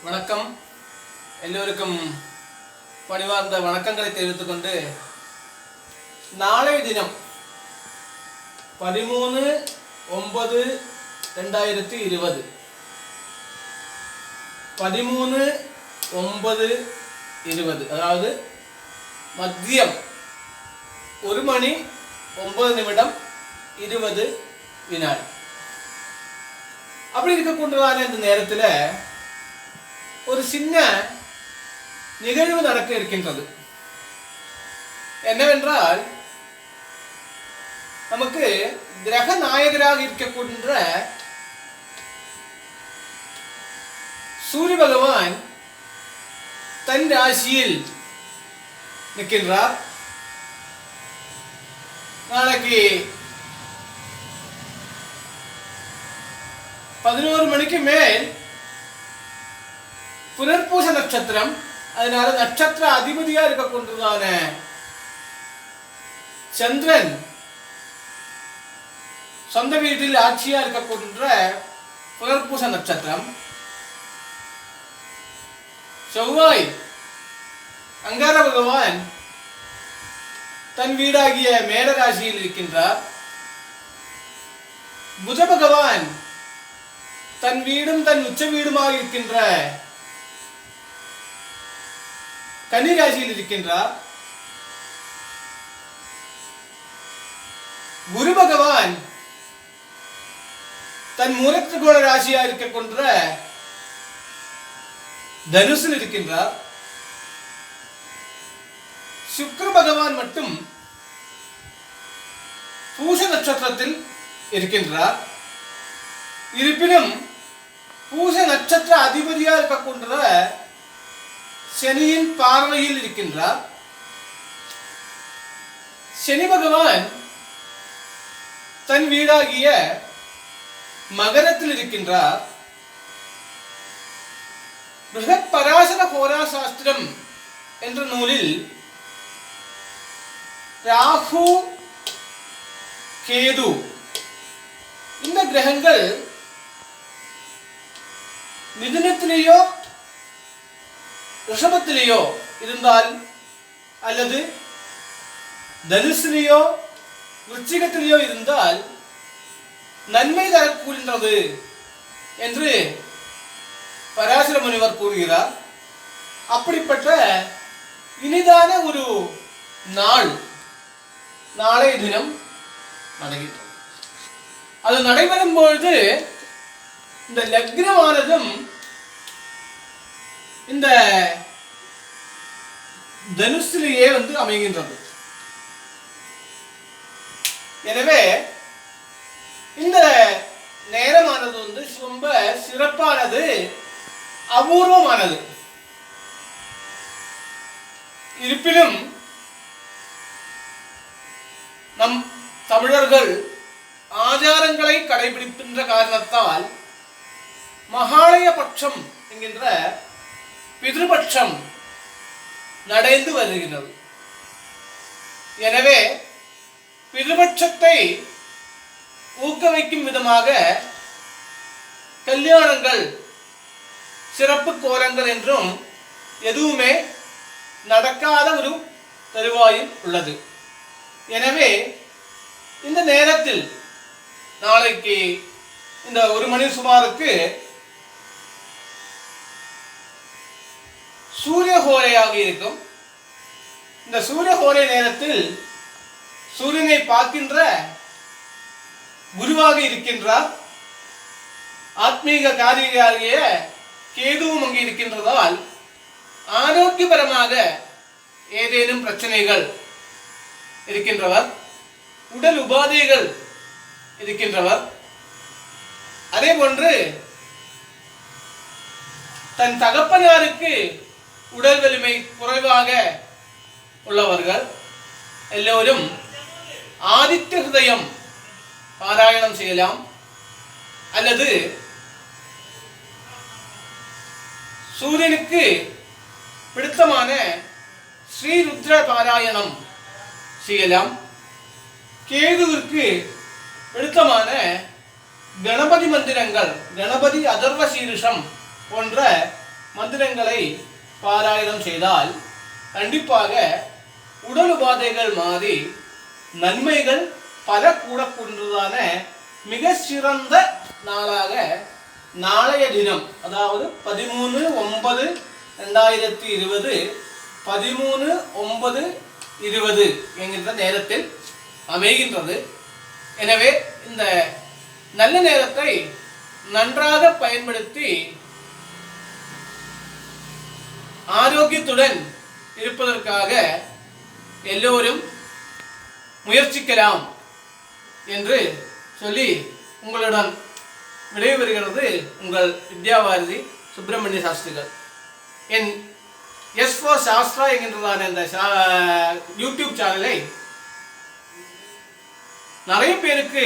வணக்கம். எல்லோருக்கும் பணிவார்ந்த வணக்கங்களை தெரிவித்துக் கொண்டு, நாளைய தினம் 13/9/2020 13/9/20 அதாவது மதியம் 1:09:20 அப்படி இருக்கக்கூடியதான இந்த நேரத்தில் ஒரு சின்ன நிகழ்வு நடக்க இருக்கின்றது. என்னவென்றால், நமக்கு கிரக நாயகராக இருக்கக்கூடிய சூரிய பகவான் தன் ராசியில் நிற்கின்றார். நாளைக்கு 11 மணிக்கு மேல் புனர்பூச நட்சத்திரம். அதனால நட்சத்திர அதிபதியா இருக்கக்கூடியதான சந்திரன் சொந்த வீட்டில் ஆட்சியா இருக்கக்கூடிய புனர்பூச நட்சத்திரம். செவ்வாய் அங்கார பகவான் தன் வீடாகிய மேட ராசியில் இருக்கின்றார். புத பகவான் தன் வீடும் தன் உச்ச வீடுமாக இருக்கின்ற கன்னி ராசியில் இருக்கின்றார். குரு பகவான் தன் மூலத்திரிகோண ராசியா இருக்கக்கூடிய தனுசில் இருக்கின்றார். சுக்கிர பகவான் மட்டும் பூச நட்சத்திரத்தில் இருக்கின்றார். இருப்பினும் பூச நட்சத்திர அதிபதியா இருக்கக்கூடிய சனியின் பார்வையில் இருக்கின்றார். சனி பகவான் தன் வீடாகிய மகரத்தில் இருக்கின்றார். பிருஹத் பராசர ஹோரா சாஸ்திரம் என்ற நூலில் ராகு கேது இந்த கிரகங்கள் மிதுனத்திலேயோ ரிஷபத்திலேயோ இருந்தால் அல்லது தனுசிலேயோ விருச்சிகத்திலேயோ இருந்தால் நன்மை தரக்கூறின்றது என்று பராசர முனிவர் கூறுகிறார். அப்படிப்பட்ட இனிதான ஒரு நாளைய தினம் நடைபெறும். அது நடைபெறும் பொழுது இந்த லக்னமானதும் இந்த தனுசிலேயே அமைகின்றது. எனவே இந்த நேரமானது ரொம்ப சிறப்பானது, அபூர்வமானது. இருப்பினும் நம் தமிழர்கள் ஆச்சாரங்களை கடைபிடிக்கின்ற காரணத்தால் மகாலய பட்சம் என்கின்ற பிதிருபட்சம் நடந்து வருகிறது. எனவே பிதிருபட்சத்தை ஊக்குவிக்கும் விதமாக கல்யாணங்கள், சிறப்பு கோலங்கள் என்றும் எதுவுமே நடக்காத ஒரு தருவாயில் உள்ளது. எனவே இந்த நேரத்தில் நாளைக்கு இந்த 1 மணி சுமாருக்கு சூரிய ஹோரையாக இருக்கும். இந்த சூரிய ஹோரை நேரத்தில் சூரியனை பார்க்கின்ற குருவாக இருக்கின்றார். ஆத்மீக காரியாகிய கேதுவும் அங்கே இருக்கின்றதால் ஆரோக்கியபரமாக ஏதேனும் பிரச்சனைகள் இருக்கின்றவர், உடல் உபாதைகள் இருக்கின்றவர், அதே போன்று தன் தகப்பனாருக்கு உடல் வலிமை குறைவாக உள்ளவர்கள் எல்லோரும் ஆதித்ய ஹிருதயம் பாராயணம் செய்யலாம். அல்லது சூரியனுக்கு பிடித்தமான ஸ்ரீருத்ர பாராயணம் செய்யலாம். கேதுவிற்கு பிடித்தமான கணபதி மந்திரங்கள், கணபதி அதர்வ சீருஷம் போன்ற மந்திரங்களை பாராயணம் செய்தால் கண்டிப்பாக உடல் உபாதைகள் மாறி நன்மைகள் பல கூடக்கூடியதான மிக சிறந்த நாளாக நாளைய தினம், அதாவது 13/9/2020 13/9/20 என்கின்ற நேரத்தில் அமைகின்றது. எனவே இந்த நல்ல நேரத்தை நன்றாக பயன்படுத்தி ஆரோக்கியத்துடன் இருப்பதற்காக எல்லோரும் முயற்சிக்கலாம் என்று சொல்லி உங்களுடன் விடைபெறுகிறது உங்கள் வித்யாபாரதி சுப்பிரமணிய சாஸ்திரிகள். என் S4 சாஸ்திரா என்கின்றதான இந்த யூடியூப் சேனலை நிறைய பேருக்கு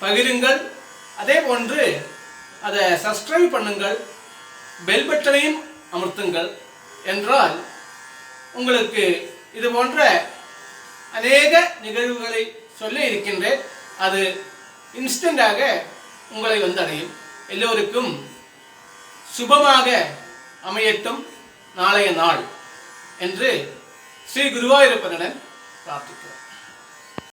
பகிருங்கள். அதே போன்று அதை சப்ஸ்கிரைப் பண்ணுங்கள், பெல் பட்டனையும் அமர்த்துங்கள். என்றால் உங்களுக்கு இது போன்ற அநேக நிகழ்வுகளை சொல்ல இருக்கின்றேன். அது இன்ஸ்டண்டாக உங்களை வந்தடையும். எல்லோருக்கும் சுபமாக அமையட்டும் நாளைய நாள் என்று ஸ்ரீ குருவாயூரப்பனிடம் பிரார்த்திக்கிறோம்.